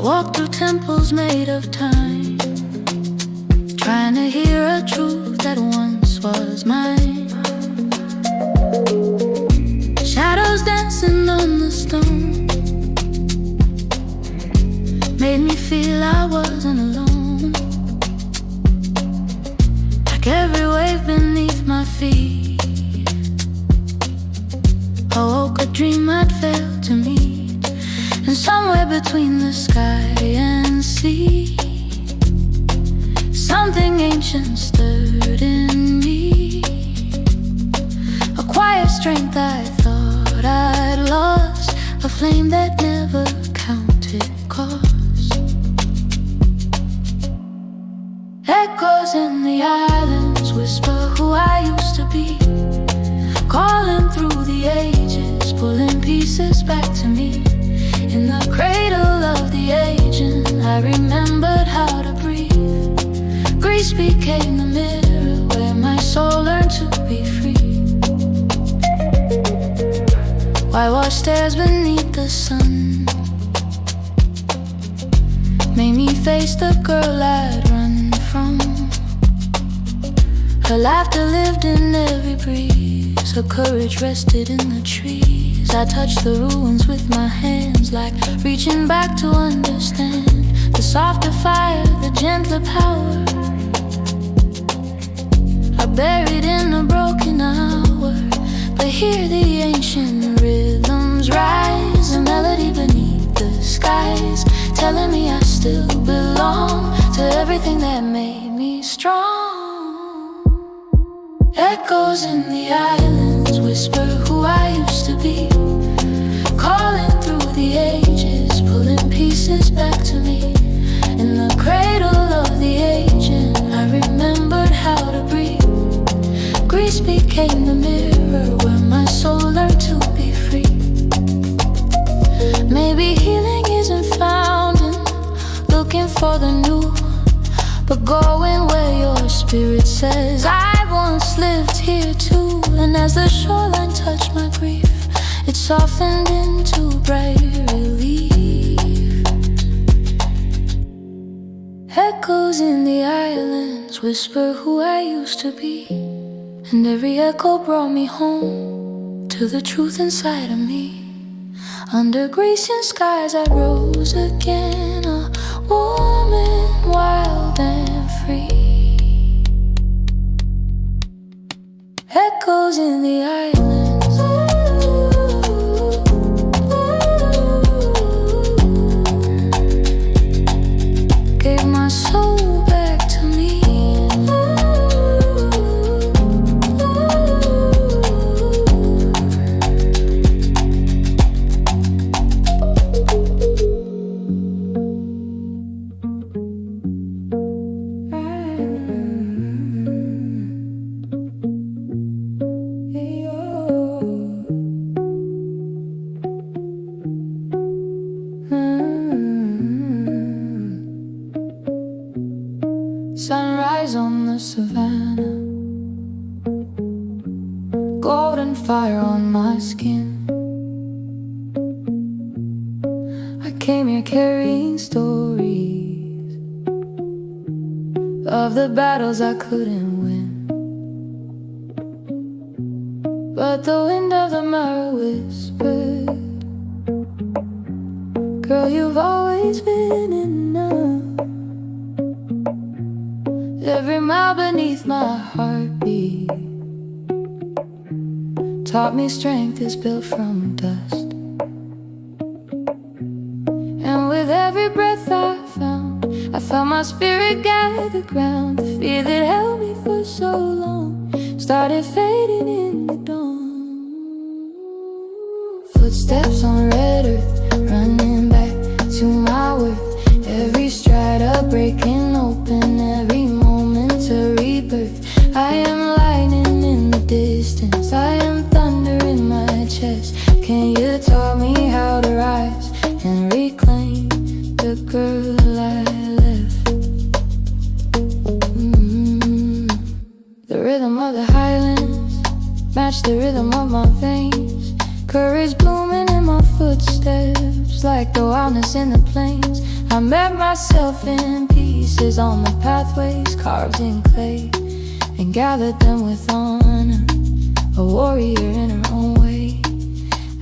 walk through temples made of time, trying to hear a truth that once was mine. Shadows dancing on the stone made me feel I wasn't alone, like every wave beneath my feet. I woke a dream I'd failed to meet, and somewhere between the sky and sea, something ancient stirred in me, a quiet strength I thought I'd lost, a flame that never counted cost. Echoes in the islands whisper who I used to be, calling through the ages, pulling pieces back to me. In the cradle of the aging, I remembered how to breathe. Greece became the mirror where my soul learned to be free. Whitewashed stairs beneath the sun made me face the girl I'd run from. Her laughter lived in every breeze, her courage rested in the trees. I touched the ruins with my hands, like reaching back to understand the softer fire, the gentler power, are buried in a broken hour. But hear the ancient rhythms rise, a melody beneath the skies, telling me I still belong to everything that made me strong. Echoes in the islands whisper who I used to be, calling through the ages, pulling pieces back to me. In the cradle of the aging, I remembered how to breathe. Greece became the mirror where my soul learned to be free. Maybe healing isn't found in looking for the new, but going where your spirit says I once lived here too. And as the shoreline touched my grief, it softened into bright relief. Echoes in the islands whisper who I used to be, and every echo brought me home to the truth inside of me. Under Grecian skies I rose again, a woman wild and free. Echoes in the islands, gave my soul back to me. Sunrise on the savannah, golden fire on my skin. I came here carrying stories of the battles I couldn't win, but the wind of the mirror whispered, girl, you've always been enough. Every mile beneath my heartbeat taught me strength is built from dust. And with every breath I found my spirit gather ground. The fear that held me for so long started fading in the dawn. Footsteps on red earth, running back to my worth. Every stride a breaking open, every moment a rebirth. I am lightning in the distance, I am thunder in my chest. Can you tell me how to rise and reclaim the girl I left? The rhythm of the highlands match the rhythm of my veins. Courage blooming in my footsteps, like the wildness in the plains. I met myself in pieces on the pathways carved in clay, and gathered them with honor, a warrior in her own way.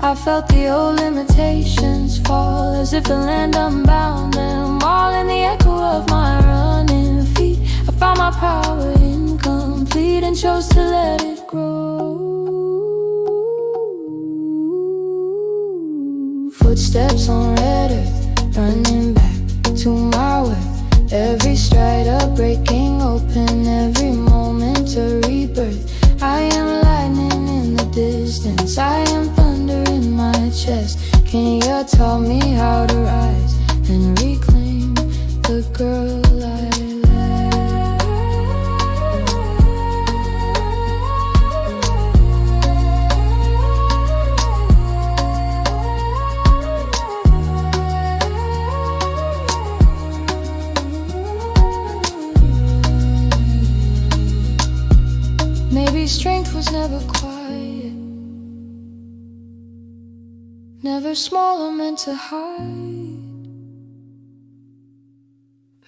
I felt the old limitations fall, as if the land unbound them all in the echo of my running feet. I found my power incomplete and chose to let it grow. Footsteps on red earth, running back to my worth. Every stride up, breaking open, every moment a rebirth. I am lightning in the distance, I am thunder in my chest. Can you tell me how to rise and reclaim the girl I Maybe strength was never quiet, never small or meant to hide.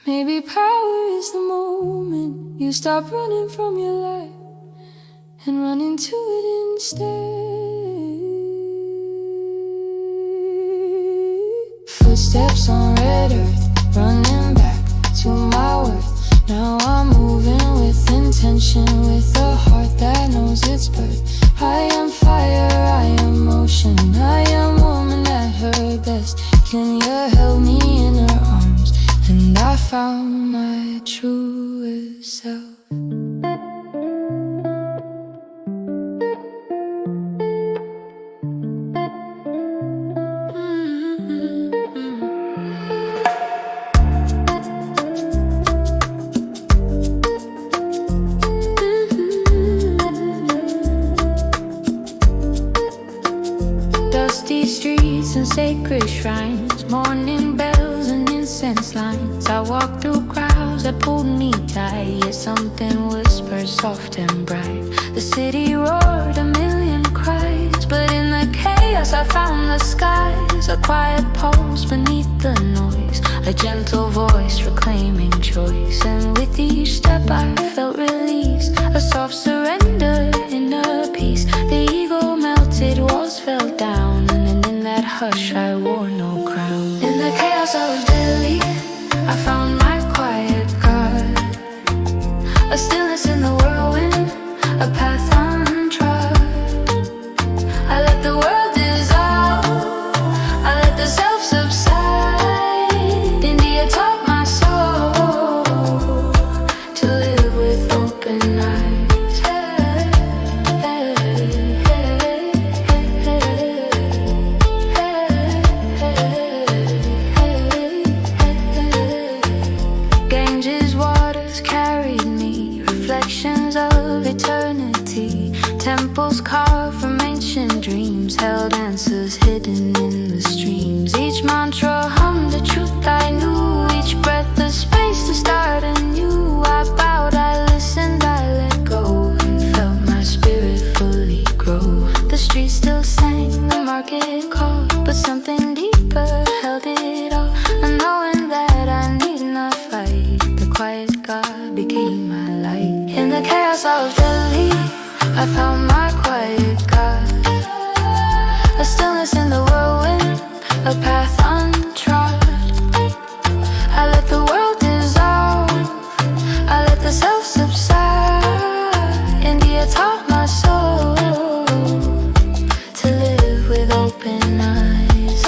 Maybe power is the moment you stop running from your light and run into it instead. Footsteps on red earth, running back to my worth. Now I'm moving with intention, with a heart that knows its birth. I am fire, I am motion, I am woman at her best. Can you held me in her arms, and I found my truest self. Dusty streets and sacred shrines, morning bells and incense lines. I walked through crowds that pulled me tight, yet something whispered soft and bright. The city roared a million cries, but in the chaos I found the skies. A quiet pulse beneath the noise, a gentle voice reclaiming choice. And with each step I felt release, a soft surrender, inner peace. The ego melted, walls fell down, and in that hush I wore no crown. In the chaos of Delhi I found my quiet God, a stillness in the whirlwind, a path untrod. I let the world dissolve, I let the self subside. India taught my soul to live with open eyes. Ganges waters carried me, reflections of eternity. Temples carved from ancient dreams, held answers hidden in the streams. Each mantra hummed the truth I knew, each breath a space to start anew. I bowed, I listened, I let go, and felt my spirit fully grow. The streets still sang, the market called, but something deeper held it all. And knowing that I need not fight, the quiet God became my light. In the chaos of Delhi I found my quiet God, a stillness in the whirlwind, a path untrod. I let the world dissolve, I let the self subside. India taught my soul to live with open eyes.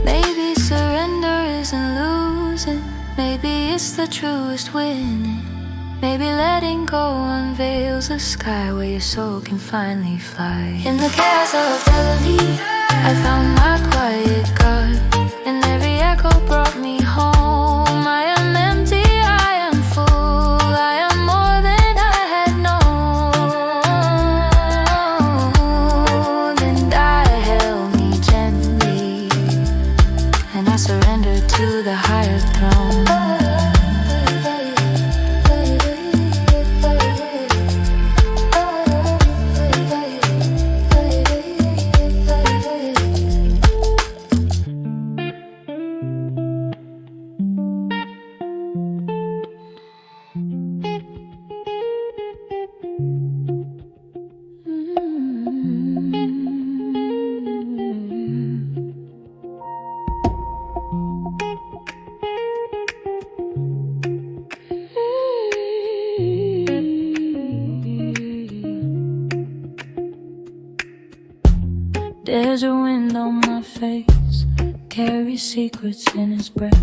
Maybe surrender isn't losing, maybe it's the truest winning. Maybe letting go unveils a sky where your soul can finally fly. In the chaos of Delhi I found my quiet God, and every echo brought me home. I am empty, I am full, I am more than I had known. And I held me gently, and I surrendered to the higher throne. There's a wind on my face, carries secrets in its breath.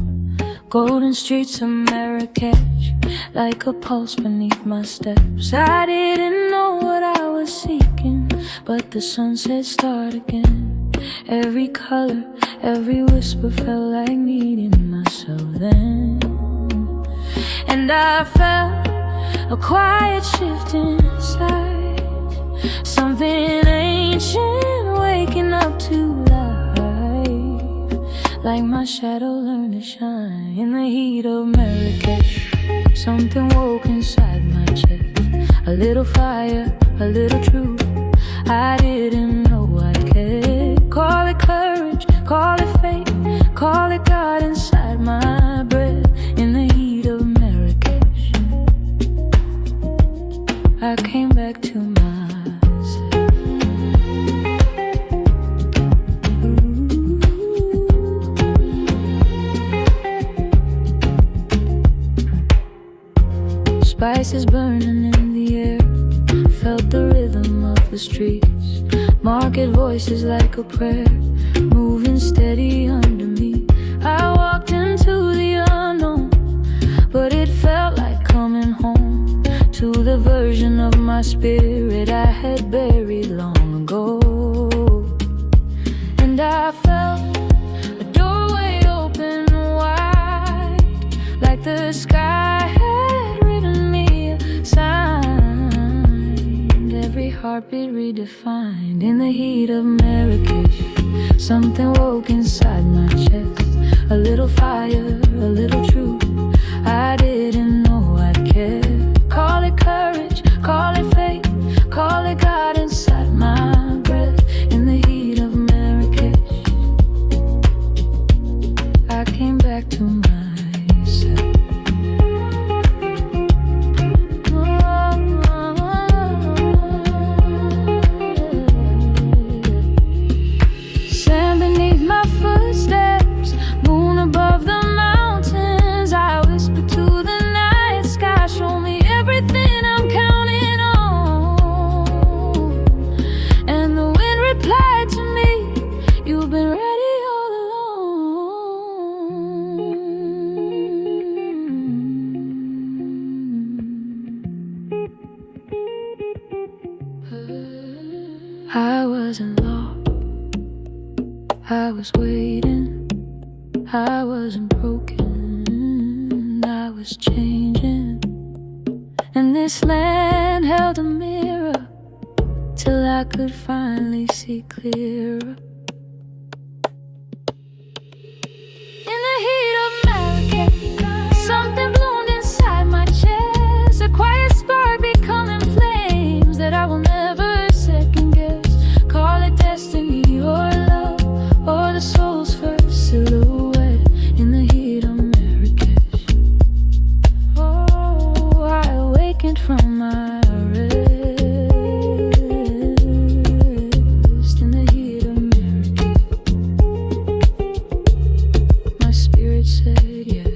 Golden streets of Marrakesh, like a pulse beneath my steps. I didn't know what I was seeking, but the sunset started again. Every color, every whisper felt like meeting myself then. And I felt a quiet shift inside, something ancient waking up to life, like my shadow learned to shine in the heat of Marrakesh. Something woke inside my chest, a little fire, a little truth. I didn't know I'd care. Call it courage, call it fate, call it God inside my breath. In the heat of Marrakesh, I came back to myself. Spices burning in the air, felt the rhythm of the streets. Market voices like a prayer, moving steady under me. I walked into the unknown, but it felt like coming home to the version of my spirit I had buried long ago. And I felt a doorway open wide, like the sky had written me a sign. Every heartbeat redefined in the heat of Marrakesh. Something woke inside my chest, a little fire, a little truth. I didn't know I'd care. Call it courage, call it fate, call it God inside my breath. In the heat of Marrakesh, I came back to myself. Sand beneath my footsteps, moon above the mountains. I whispered to the night sky, show me everything I'm counting on. And the wind replied to me, you've been ready all along. I wasn't lost, I was waiting. I wasn't broken, I was changing. And this land held a mirror till I could finally see clearer. In the heat of Marrakesh, something bloomed inside my chest, a quiet spark becoming flames that I will never second guess. Call it destiny or love, or the soul's first silhouette. In the heat of Marrakesh, oh, I awakened from my rest. In the heat of Marrakesh, my spirit said yes.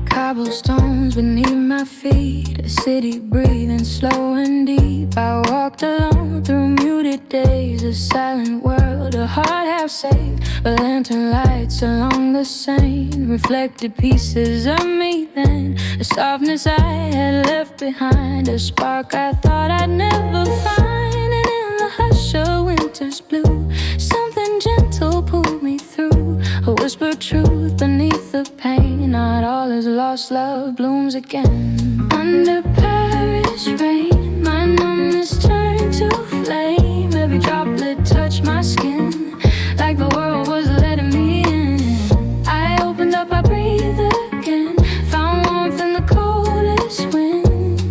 Cobblestones beneath my feet, a city breathing slow and deep. I walked alone through muted days, a silent world, a heart half saved. But lantern lights along the Seine reflected pieces of me then. The softness I had left behind, a spark I thought I'd never find. And in the hush of winter's blue, something gentle pulled me through, a whispered truth beneath the pain. Not all is lost, love blooms again. Under Paris rain, my numbness turned to flame. Every droplet touched my skin, like the world was letting me in. I opened up, I breathed again, found warmth in the coldest wind.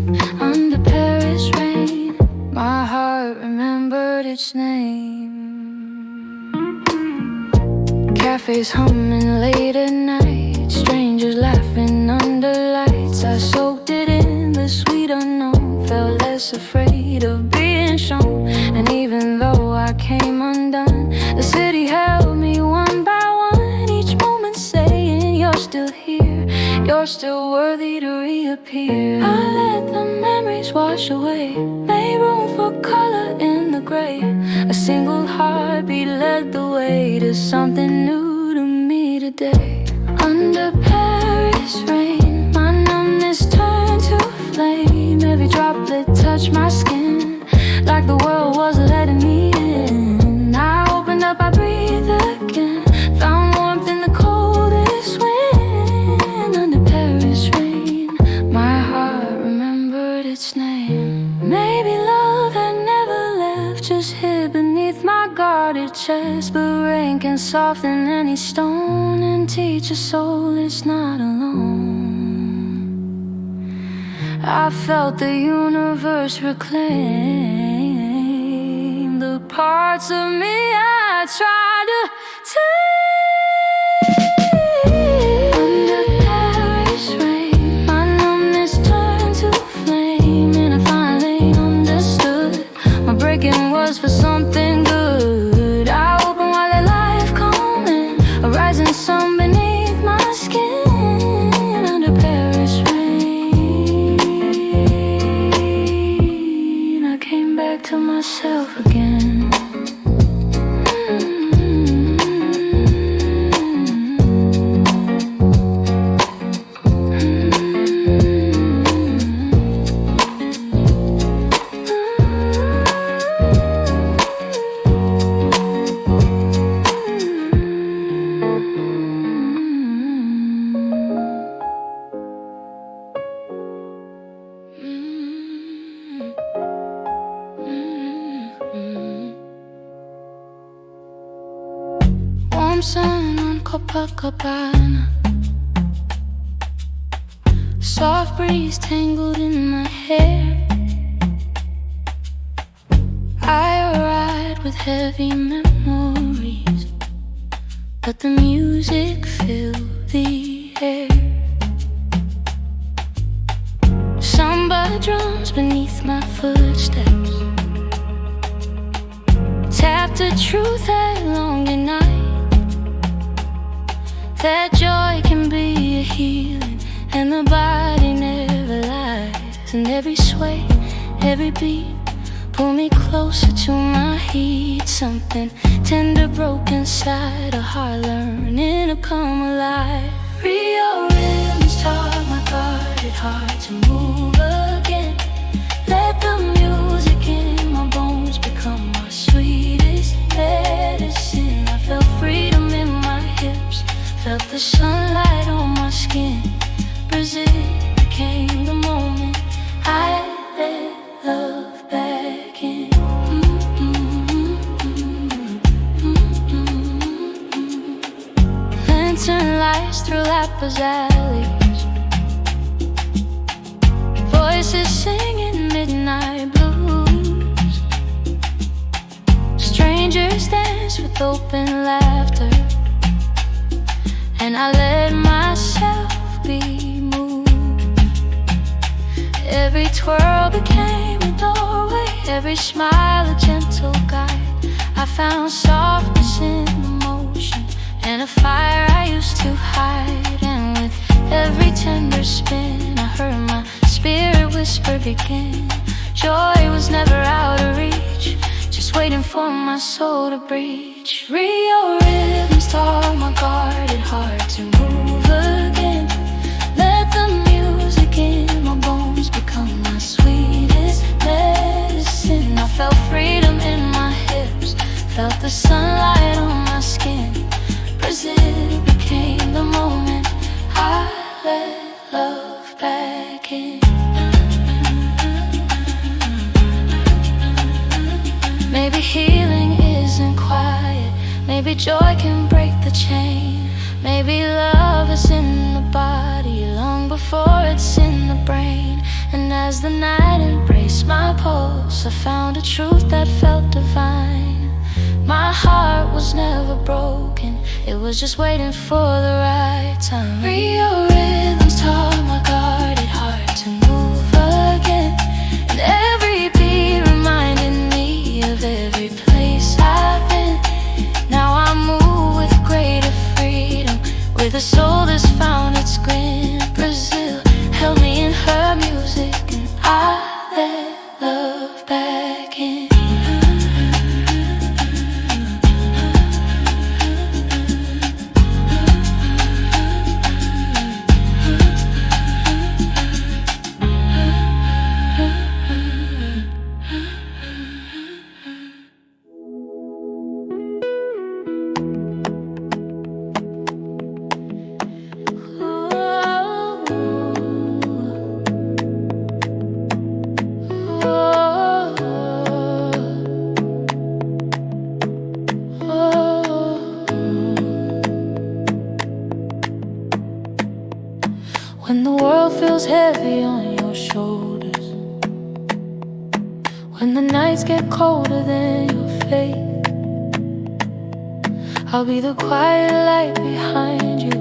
Under Paris rain, my heart remembered its name. Cafes humming late at night, strangers laughing under lights. once I soaked it in the sweet unknown, felt less afraid of being shown. And even though I came undone, the city held me one by one, each moment saying you're still here, you're still worthy to reappear. I let the memories wash away, made room for color in the gray. A single heartbeat led the way to something new to me today. Under Paris rain, my numbness turned to flame. Every droplet touched my skin, like the world was letting me in. I opened up, I breathed again, found warmth in the coldest wind. Under Paris rain, my heart remembered its name. Maybe love had never left, just hid beneath my guarded chest. But rain can soften any stone and teach a soul it's not alone. I felt the universe reclaim the parts of me I tried to tame. Under Paris rain, my numbness turned to flame, and I finally understood my breaking was for something good. I opened wide, let life come in, a rising sun beneath my skin. Under Paris rain, I came back to myself again. Warm sun on Copacabana, soft breeze tangled in my hair. I ride with heavy memories, but the music filled the air. Samba drums beneath my footsteps, tap the truth that long denied, that joy can be a healing and the body never lies. And every sway, every beat pull me closer to my heat. Something tender broke inside, a heart learning to come alive. Rio rhythms taught my guarded heart to move again. Let the music in my bones become my sweetest medicine. I felt freedom in my hips, felt the sunlight on my skin. Brazil became the moment I let love back in. Lantern lights through Lapa's alleys, voices singing midnight blues. Strangers dance with open laughter, and I let myself be moved. Every twirl became a doorway, every smile a gentle guide. I found softness in the motion and a fire I used to hide. And with every tender spin, I heard my spirit whisper begin. Joy was never out of reach, just waiting for my soul to breach. Rio rhythms taught my guarded heart to move again. Let the music in my bones become my sweetest medicine. I felt freedom in my hips, felt the sunlight on my skin. Brazil became the moment I let love back in. Maybe healing isn't quiet, maybe joy can break the chain. Maybe love is in the body long before it's in the brain. And as the night embraced my pulse, I found a truth that felt divine. My heart was never broken, it was just waiting for the right time. Rio rhythms taught my guarded The soul that's found its green Brazil held me in her music, and I let love back in. When the world feels heavy on your shoulders, when the nights get colder than your fate, I'll be the quiet light behind you,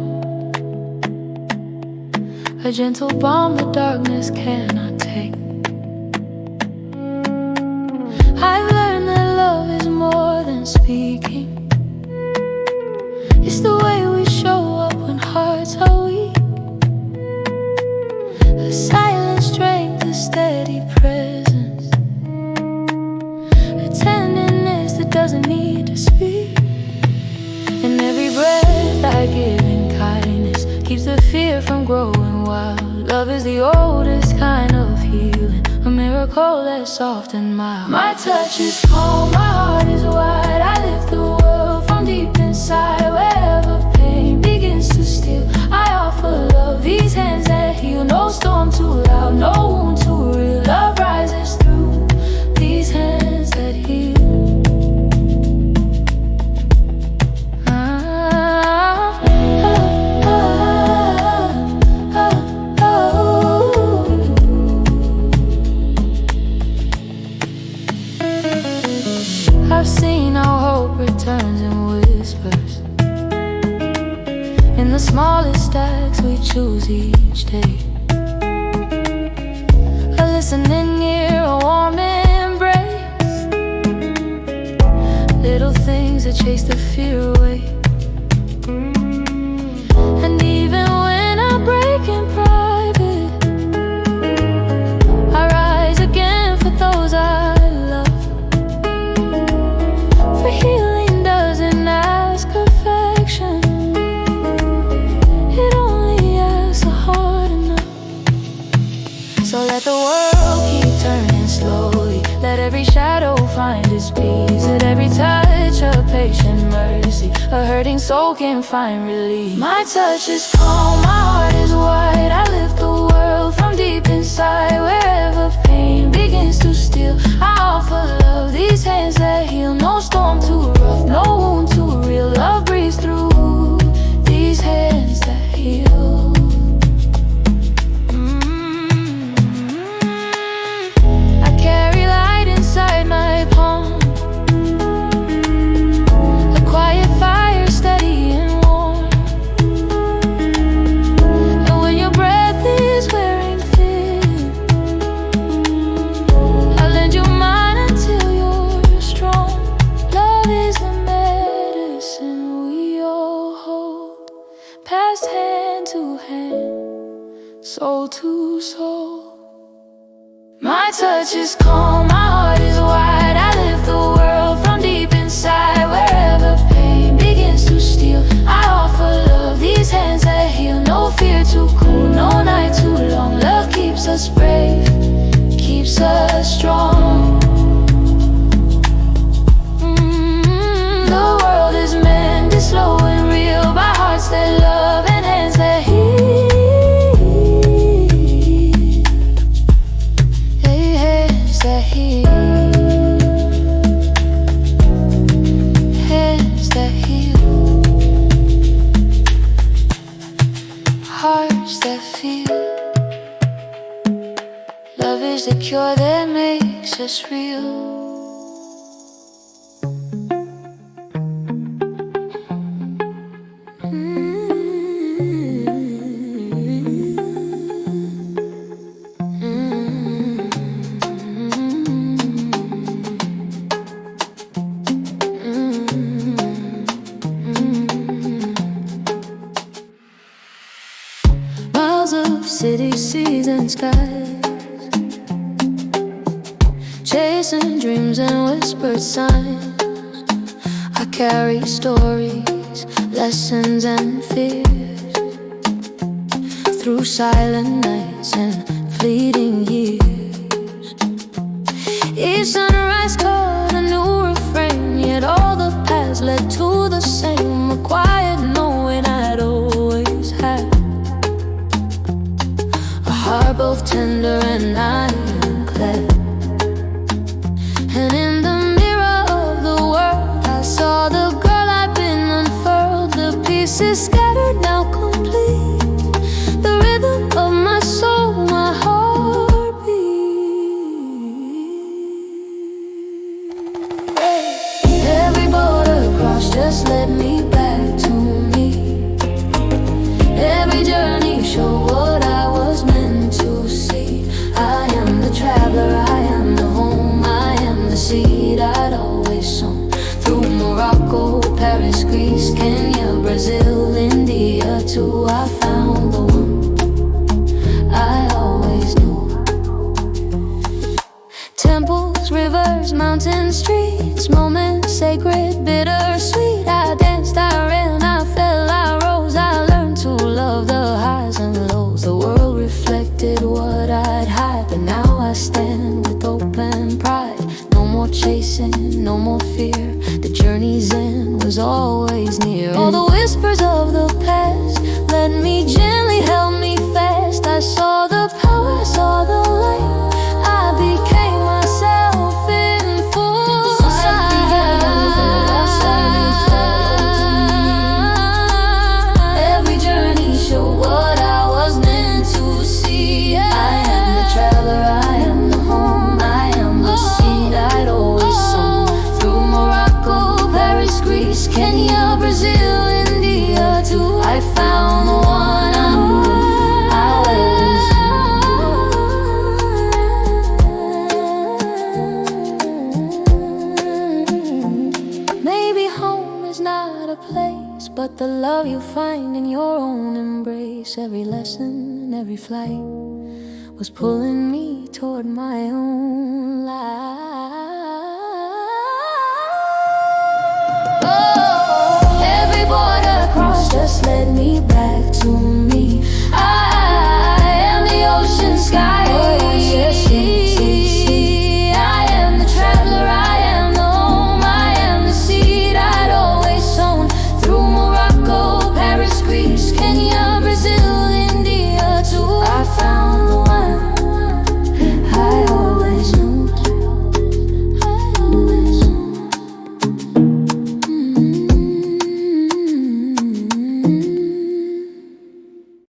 a gentle balm the darkness cannot take. I've learned that love is more than speaking. It's the way we show up when hearts are weak. A silent strength, a steady presence, a tenderness that doesn't need to speak. And every breath I give in kindness keeps the fear from growing wild. Love is the oldest kind of healing, a miracle that's soft and mild. My touch is calm, my heart is wide. I lift the world from deep inside. Wherever pain begins to steal, I offer love, these hands that heal. No storm too loud, no wound too real. Love rises through these hands that heal. I've seen how hope returns in whispers, in the smallest acts we choose each day. A listening ear, a warm embrace, little things that chase the fear away. And even when I break in private, I rise again for those I love. For healing doesn't ask perfection, it only asks a heart enough. So let the world keep turning slowly, let every shadow find its peace, let every touch a patient mercy, a hurting soul can find relief. My touch is calm, my heart is wide. I lift the world from deep inside. Wherever pain begins to steal, I offer love, these hands that heal. No storm too rough, no wound too real. Love breathes through these hands that heal. I carry light inside my palm, a quiet fire steady and warm. And when your breath is wearing thin, I'll lend you mine until you're strong. Love is the medicine we all hold, passed hand to hand, soul to soul. My touch is calm, my heart is wide. I lift the world from deep inside. Wherever pain begins to steal, I offer love, these hands that heal. No fear too cool, no night too long. Love keeps us brave, keeps us strong. The world is mended slow and real by hearts that love and hands that heal. Hands that heal. Hands that heal. Hearts that feel. Love is the cure that makes us real. city, seas and skies, chasing dreams and whispered signs. I carry stories, lessons and fears, through silent nights and fleeting years. Each sunrise called a new refrain, yet all the paths led to the same, a quiet knowing I'd always had, a heart both tender and ironclad. And in the mirror of the world, I saw the girl I'd been, unfurled, the pieces scattered, now complete, the rhythm of my soul, my heartbeat. Every border crossed just led me back to me. Every journey showed what I was meant to see. I am the traveler, I am the home, I am the seed I'd always sown. Through Morocco, Paris, Greece, Kenya, Brazil, India too, I found the one I always knew. Temples, rivers, mountains, streets, moments sacred, bittersweet. I danced, I ran, I fell, I rose. I learned to love the highs and lows. The world reflected what I'd hide, but now I stand with open pride. No more chasing, no more fear. The journey's end was always near. All the whispers of the past led me gently, held me fast. I saw the power, I saw the light. I became myself in full sight. Every journey showed what I was meant to see. I am the traveler, I am the home, I am the seed I'd always sown. Through Morocco, Paris, Greece, Kenya, Brazil, India too, I found the one I knew I always knew. Maybe home is not a place, but the love you find in your own embrace. Every lesson, every flight was pulling me toward my own life.